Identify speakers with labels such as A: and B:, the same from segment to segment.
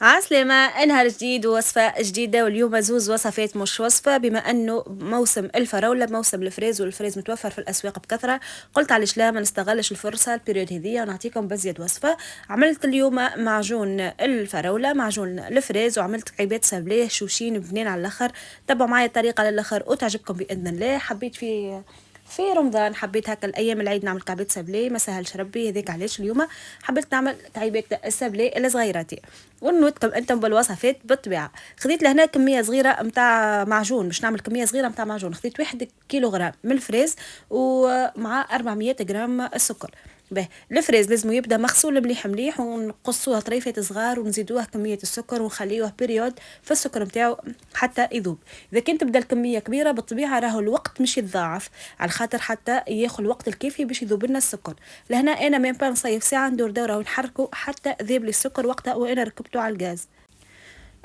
A: عسلامة. نهار جديد ووصفة جديدة، واليوم زوز وصفات مش وصفة. بما أنه موسم الفراولة، موسم الفريز، والفريز متوفر في الأسواق بكثرة، قلت علاش لا ما نستغلش الفرصة البريود هذية ونعطيكم بزيد وصفة. عملت اليوم معجون الفراولة، معجون الفريز، وعملت عباد سابليه شوشين بنين على الآخر. تبعوا معايا الطريقة للآخر وتعجبكم بإذن الله. حبيت في رمضان حبيت هكا الايام العيد نعمل كعبات سابلي، ما سهلش ربي هذيك علاش اليوم حبيت نعمل كعبات سابلي الصغيراتي. ونوتكم انتم بالوصفات بالطبيعه. خذيت لهنا كميه صغيره نتاع معجون، باش نعمل كميه صغيره نتاع معجون. خذيت 1 كيلوغرام من الفريز ومع 400 غرام السكر. به الفريز لازم يبدا مغسول مليح مليح، ونقصوها طريفات صغار ونزيدوه كميه السكر ونخليوه بيريود في السكر نتاعو حتى يذوب. اذا كنت تبدا الكميه كبيره بالطبيعه راهو الوقت مش يتضاعف، على خاطر حتى ياخذ الوقت الكافي باش يذوب لنا السكر. لهنا انا ميم با نصيف ساعه ندور دوره ونحركه حتى ذيب لي السكر وقتها وانا ركبته على الغاز.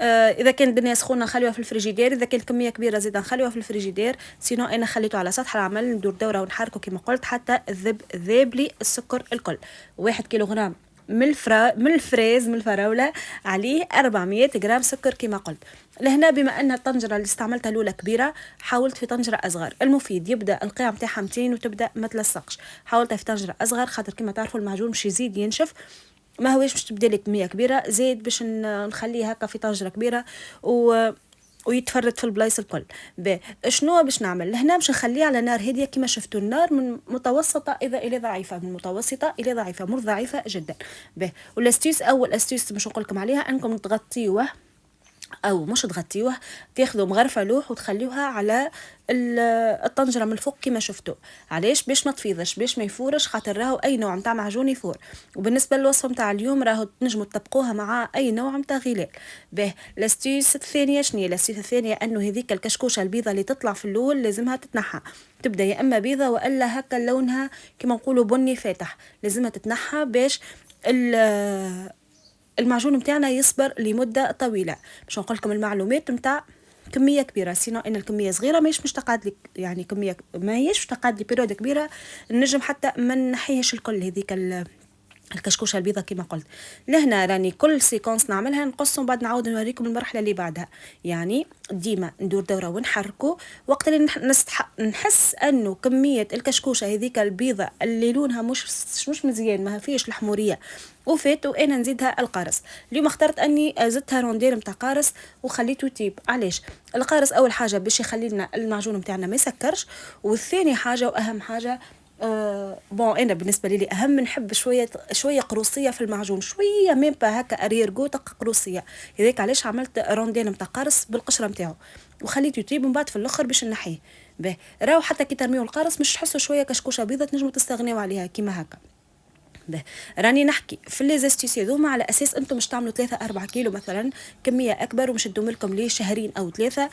A: اذا كان الدنيا سخونه نخليوها في الفريجيدير، اذا كان الكميه كبيره زيد نخليوها في الفريجيدير. سينو انا خليته على سطح العمل ندور دوره ونحركه كما قلت حتى ذاب لي السكر الكل. 1 كيلوغرام من الفريز، من الفراوله، عليه 400 غرام سكر كما قلت. لهنا بما ان الطنجره اللي استعملتها الاولى كبيره، حاولت في طنجره اصغر. المفيد يبدا القيع نتاعها 200 وتبدا ما تلصقش. حاولتها في طنجره اصغر خاطر كما تعرفوا المعجون مش يزيد ينشف، ما هوش باش تبدا لك كميه كبيره زيد باش نخليه هكا في طنجره كبيره ويتفرد في البلايص الكل. شنو باش نعمل هنا؟ باش نخليه على نار هاديه كما شفتوا، النار من متوسطه الى ضعيفه، من متوسطه الى ضعيفه، مر ضعيفه جدا. والاستيس، اول استيس باش نقول لكم عليها، انكم تغطيوه او مش تغطيوه، تاخذوا مغرفه لوح وتخليوها على الطنجره من الفوق كما شفتوا. علاش؟ باش ما تفيضش، باش ما يفورش، خاطر راهو اي نوع نتاع معجون يفور. وبالنسبه للوصفه نتاع اليوم راهو تنجموا تطبقوها مع اي نوع نتاع غلال. الاستيس الثانيه شنو هي؟ الاستيس الثانيه انه هذيك الكشكوشه البيضه اللي تطلع في الاول لازمها تتنحى، تبدا يا اما بيضه والا هكا لونها كما نقولوا بني فاتح، لازمها تتنحى باش المعجون متاعنا يصبر لمده طويله. باش نقول لكم المعلومات نتاع كميه كبيره، سينو ان الكميه صغيره ماهيش مش تقعد لك، يعني كميه ما هيش تقعد لي بيريود كبيره، نجم حتى ما نحيهش الكل هذيك الكشكوشه البيضة كما قلت. لهنا راني كل سيكونس نعملها نقصهم بعد نعاود نوريكم المرحله اللي بعدها. يعني ديما ندور دوره ونحركه وقت اللي نحس انه كميه الكشكوشه هذيك البيضة اللي لونها مش مزيان، ما فيش الحموريه وفات، وانا نزيدها القارص. اليوم اخترت اني زدتها روندير نتاع قارص وخليته يطيب. علاش؟ القارص اول حاجه باش يخلي لنا المعجون نتاعنا ما يسكرش، والثاني حاجه واهم حاجه بون انا بالنسبه لي اهم، نحب شويه قروصيه في المعجون، شويه ميم با هكا اريرغو دقه قروصيه. هذاك علاش عملت روندين نتاع قارص بالقشره نتاعو وخليته يطيب من بعد في الاخر باش نحيه. راهو حتى كي ترميو القارص مش تحسوا شويه كشكوشه بيضه تنجموا تستغنيو عليها كيما هكا. راني نحكي في لي زاستيس هذوما على اساس انتم مش تعملوا 3 4 كيلو مثلا، كميه اكبر ومش تدوم لكم ليه شهرين او 3.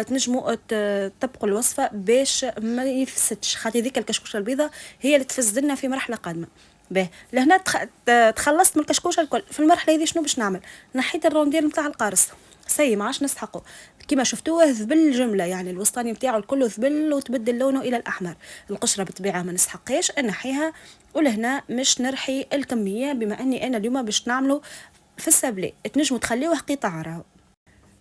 A: تنجموا تطبقوا الوصفه باش ما يفسدش، خاطر ذيك الكشكوشه البيضاء هي اللي تفسد لنا في مرحله قادمه. لهنا تخلصت من الكشكوشه الكل. في المرحله هذه شنو باش نعمل؟ نحيت الروندير نتاع القارص، سي ما عادش نسحقه كما شفتوه ذبل جمله، يعني الوسطاني نتاعو الكل ذبل وتبدل لونه الى الاحمر. القشره بالطبيعه ما نسحقهاش، نحيها. ولهنا مش نرحي الكميه، بما اني انا اليوم باش نعملوا في السابلي تنجموا تخليوه قطع راهو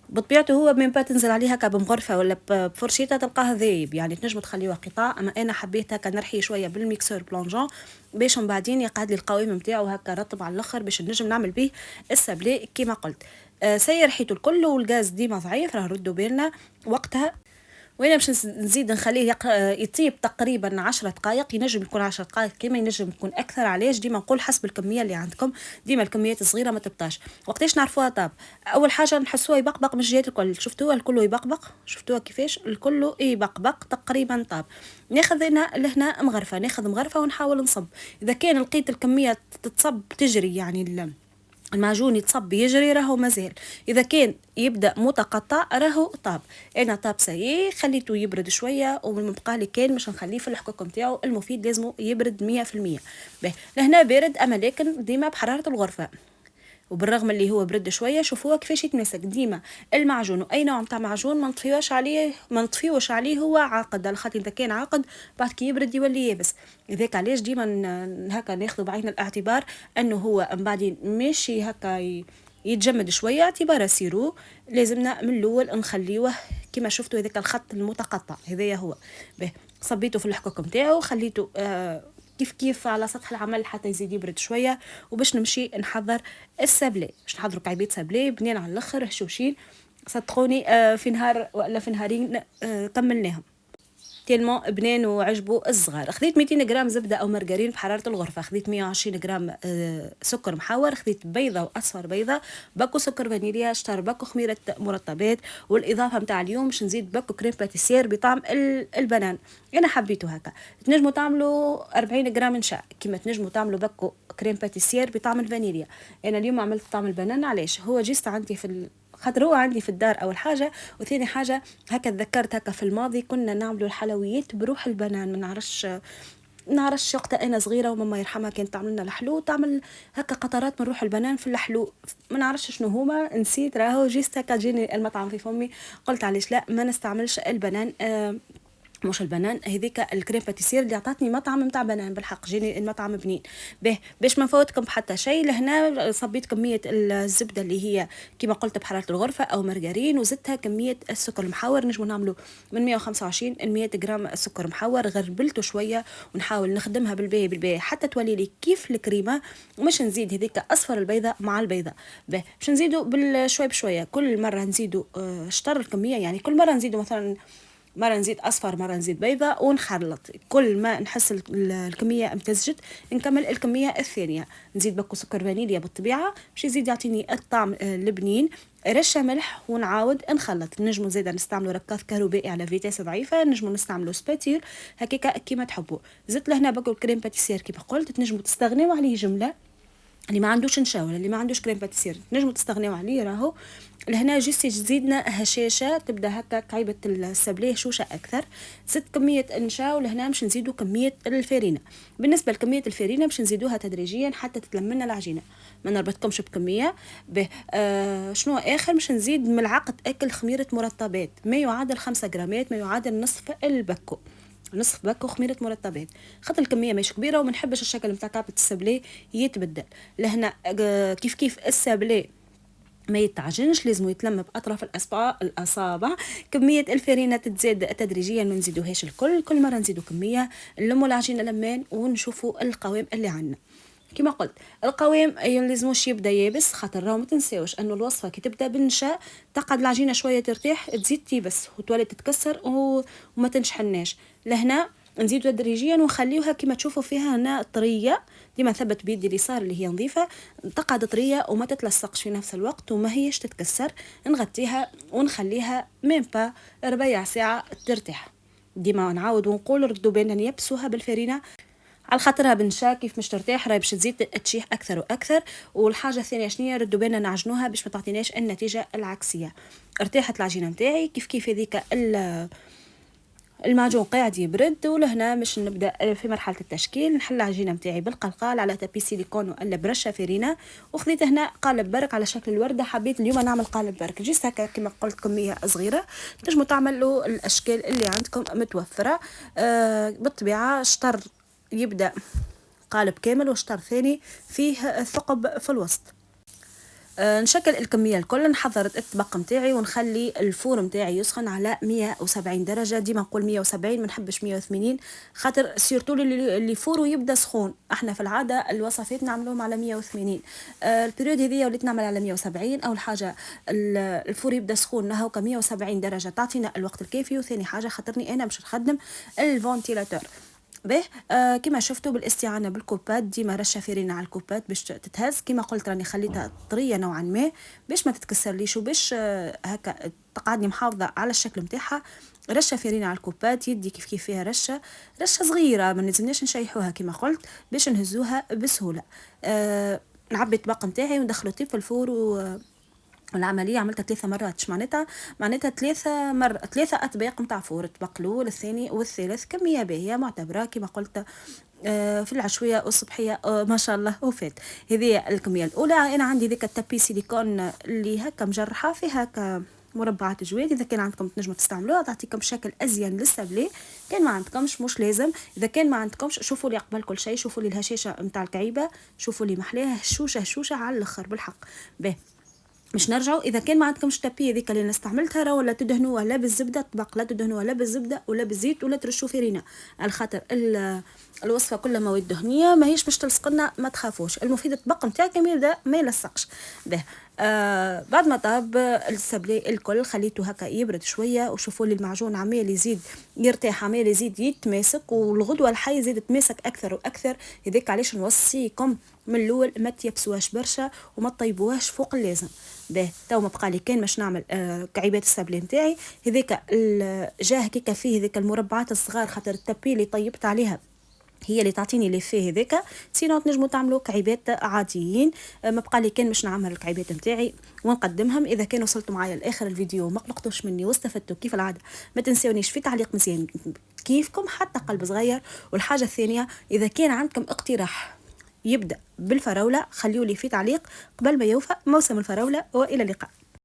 A: بطبيعته، هو من بعد تنزل عليه هكا بمغرفه ولا بفرشيطه تلقاه ذايب، يعني تنجم تخليوه قطع. اما انا حبيت هكا نرحي شويه بالميكسور بلونجون باش من بعدين يقعد لي القوام نتاعو هكا رطب على الاخر باش نجم نعمل به السابلي كيما قلت. سير ريحته الكل والغاز ديما ضعيف، راه ردوا بالنا وقتها. وانا باش نزيد نخليه يطيب تقريبا 10 دقائق. ينجم يكون 10 دقائق كما ينجم يكون اكثر. علاش؟ ديما نقول حسب الكميه اللي عندكم، ديما الكميات الصغيره ما تبطاش. وقتاش نعرفوها طاب؟ اول حاجه نحسوها يبقبق من الجهات الكل، شفتوها الكل يبقبق، شفتوها كيفاش الكل يبقبق تقريبا طاب. ناخذ هنا لهنا مغرفه، ناخذ مغرفه ونحاول نصب. اذا كان لقيت الكميه تتصب تجري، يعني المعجون يتصب يجري، راهو مازال. اذا كان يبدا متقطع راهو طاب. انا طاب سايي خليته يبرد شويه، ومن بقى لي كان مش نخليه في الحكوك نتاعو، المفيد لازمه يبرد 100%. لهنا بارد، اما لكن ديما بحراره الغرفه. وبالرغم اللي هو برد شويه شوفوها كيفاش يتماسك. ديما المعجون واي نوع نتاع معجون ما نطفيوش عليه هو عاقد، على خاطر اذا كان عاقد بعد كي يبرد يولي يابس. لذلك علاش ديما هكا ناخذ بعين الاعتبار انه هو من بعدين ماشي هكا يتجمد شويه اعتباره سيرو. لازمنا من الاول نخليوه كما شفتوا هذاك الخط المتقطع هذايا هو. به صبيته في الحكوك نتاعو، خليته كيف كيف على سطح العمل حتى يزيد يبرد شويه. وباش نمشي نحضر السابلي، باش نحضروا كعبية سابلي بنين على الاخر هشوشين. صدقوني في نهار ولا في نهارين كملناهم تيلمون بنان وعجبوا الصغار. خذيت 200 غرام زبده او مرغرين بحراره الغرفه، خذيت 120 غرام سكر محور، خذيت بيضه واصفر بيضه، باكو سكر فانيليا، شطر باكو خميره مرطبات، والاضافه نتاع اليوم باش نزيد باكو كريم باتيسير بطعم البنان. انا حبيته هكا. تنجموا تعملوا 40 غرام نشا كيما تنجموا تعملوا باكو كريم باتيسير بطعم الفانيليا. انا اليوم عملت طعم البنان علاش هو جيست عندي في خاطر هو عندي في الدار اول حاجه، وثاني حاجه هكا تذكرت هكا في الماضي كنا نعملوا الحلويات بروح البنان. ما نعرفش وقتها انا صغيره وماما يرحمها كانت تعمل لنا الحلو، تعمل هكا قطرات من روح البنان في الحلو. ما نعرفش شنو هما، نسيت راهو جيست هكا جيني المطعم في فمي، قلت علاش لا ما نستعملش البنان. مش البنان هذيك الكريم باتيسير اللي عطاتني مطعم نتاع بنان بالحق، جيني المطعم بنين. به باش ما نفوتكم حتى شيء لهنا صبيت كميه الزبده اللي هي كما قلت بحراره الغرفه او مرغرين، وزدتها كميه السكر المحور. نجمو نعملوا من 125 ل 100 غرام سكر محور، غربلته شويه ونحاول نخدمها بالباهي حتى تولي لي كيف الكريمه. ومش نزيد هذيك اصفر البيضه مع البيضه، به باش نزيدوا بالشوي بشويه، كل مره نزيدوا شطر الكميه، يعني كل مره نزيدوا مثلا مرة نزيد أصفر مرة نزيد بيضة ونخلط. كل ما نحس الكمية امتزجت نكمل الكمية الثانية، نزيد باكو سكر فانيليا بالطبيعة باش يزيد يعطيني الطعم البنين، رشة ملح ونعاود نخلط. نجمو زيدا نستعملوا ركاز كهربائي على فيتاس ضعيفة، نجمو نستعملوا سباتيل هكاكا كيما تحبوا. زدت لهنا باكو الكريم باتيسير كيما قلت، تنجموا تستغنيوا عليه جملة. اللي ما عندوش نشا ولا اللي ما عندوش كريم باتيسير نجموا تستغنيوا عليه راهو. لهنا جيستي تزيدنا هشاشه، تبدا هكا كعيبه السابليه هشوشه اكثر. زدت كميه النشا، ولهنا باش نزيدوا كميه الفارينه. بالنسبه لكميه الفارينه باش نزيدوها تدريجيا حتى تتلم لنا العجينه، ما نربطكمش بكميه. به شنو اخر باش نزيد ملعقه اكل خميره مرطبات ما يعادل 5 غرامات، ما يعادل نصف الباكو، نصف باكو خميره مرطبات. خاطر الكميه ماهيش كبيره وما نحبش الشكل نتاع كعبه السابلي يتبدل. لهنا كيف كيف السابلي ما يتعجنش لازم يتلم باطراف الاصابع. كميه الفرينه تتزاد تدريجيا، ما نزيدوهاش الكل، كل مره نزيدو كميه، نلموا العجينه لمان ونشوفوا القوام اللي عندنا. كما قلت القوام لازموش يبدا يابس، خاطر راهو ما تنساوش انه الوصفه كي تبدا بالنشاء تقعد العجينه شويه ترتاح، تزيد تيبس وتولي تتكسر وما تنشحناش. لهنا نزيد تدريجيا ونخليوها كما تشوفوا فيها هنا طريه، ديما ثبت بيدي اليسار اللي هي نظيفه، تقعد طريه وما تتلصقش في نفس الوقت وما هيش تتكسر. نغطيها ونخليها ميم با ربيع ساعه ترتاح. ديما نعاود ونقول ردوا بالنا نيبسوها بالفرينه على خاطرها بنشا كيف مش ترتاح راهي باش تزيد تشيح اكثر واكثر. والحاجه الثانيه شنية، ردوا بالنا نعجنوها باش ما تعطيناش النتيجه العكسيه. ارتاحت العجينه نتاعي كيف كيف هذيك المعجون قاعد يبرد، ولهنا باش نبدا في مرحله التشكيل. نحل العجينه نتاعي بالقلقال على تابي سيليكون ولا برشه فرينه، وخذيت هنا قالب برك على شكل الورده. حبيت اليوم نعمل قالب برك جيست هكا كما قلت كميه صغيره، تنجموا تعملوا الاشكال اللي عندكم متوفره. بالطبيعه شطر يبدا قالب كامل وشطر ثاني فيه ثقب في الوسط. نشكل الكميه الكل. نحضر الطبق نتاعي ونخلي الفور نتاعي يسخن على 170 درجه، ديما نقول 170 ما نحبش 180 خاطر سيرتو اللي فورو يبدا سخون. احنا في العاده الوصفات نعملوهم على 180. البريود هذه وليت نعمل على 170. اول حاجه الفور يبدا سخون هاكا 170 درجه تعطينا الوقت الكافي، وثاني حاجه خاطرني انا باش نخدم الفونتيلاتور. به كما شفتوا بالاستعانه بالكوبات، ديما رشه فرينه على الكوبات باش تتهز. كما قلت راني خليتها طريه نوعا ما باش ما تتكسرليش وباش هكا تقعدني محافظه على الشكل نتاعها. رشه فرينه على الكوبات، يدي كيف كيف فيها رشه صغيره، ما لازمناش نشيحوها كما قلت باش نهزوها بسهوله. نعبي الطبق نتاعي وندخلو في الفور والعمليه عملتها 3 مرات. معناتها 3 اطباق نتاع فور، الطبق الاول الثاني والثالث، كميه باهيه معتبره كما قلت في العشويه والصبحيه ما شاء الله وفات. هذه الكميه الاولى. انا عندي ذيك التابي سيليكون اللي هكا مجرحه فيها هكا مربعات جواد، اذا كان عندكم تنجموا تستعملوها تعطيكم شكل ازين للسابلي. كان ما عندكمش مش لازم. اذا كان ما عندكمش شوفوا لي قبل كل شيء، شوفوا لي الهشاشه نتاع الكعيبه، شوفوا لي محلاها هشوشه على الاخر بالحق. باهي مش نرجعوا اذا كان ما عندكمش تابي هذيك اللي انا استعملتها راه ولا تدهنوها لا بالزبده طبق، لا تدهنوها لا بالزبده ولا بالزيت ولا ترشوا فيرينا، على خاطر الوصفه كلها مواد دهنيه ماهيش باش تلصق لنا، ما تخافوش. المفيد الطبق نتاعكم يبدا ما يلصقش به. بعد ما طاب السبلي الكل خليته هكا يبرد شويه، وشوفوا لي المعجون عمال يزيد يرتاح، عمال يزيد يتماسك، والغدوه الحي يزيد يتماسك اكثر واكثر. هذاك علاش نوصيكم من الاول ما تيبسوهاش برشا وما تطيبوهاش فوق اللازم. باهي تو ما بقى لي كان باش نعمل كعيبات السبلي نتاعي. هذاك جاه كيكا فيه هذاك المربعات الصغار، خاطر التابي اللي طيبت عليها هي اللي تعطيني لي فيه هذاك. سينو تنجموا تعملوا كعيبات عاديين. ما بقى لي كان باش نعمل الكعيبات نتاعي ونقدمهم. اذا كان وصلتوا معايا لاخر الفيديو ما قلقتوش مني واستفدتوا كيف العاده، ما تنسونيش في تعليق مزيان كيفكم حتى قلب صغير. والحاجه الثانيه اذا كان عندكم اقتراح يبدا بالفراوله خليوا لي في تعليق قبل ما يوفى موسم الفراوله. والى اللقاء.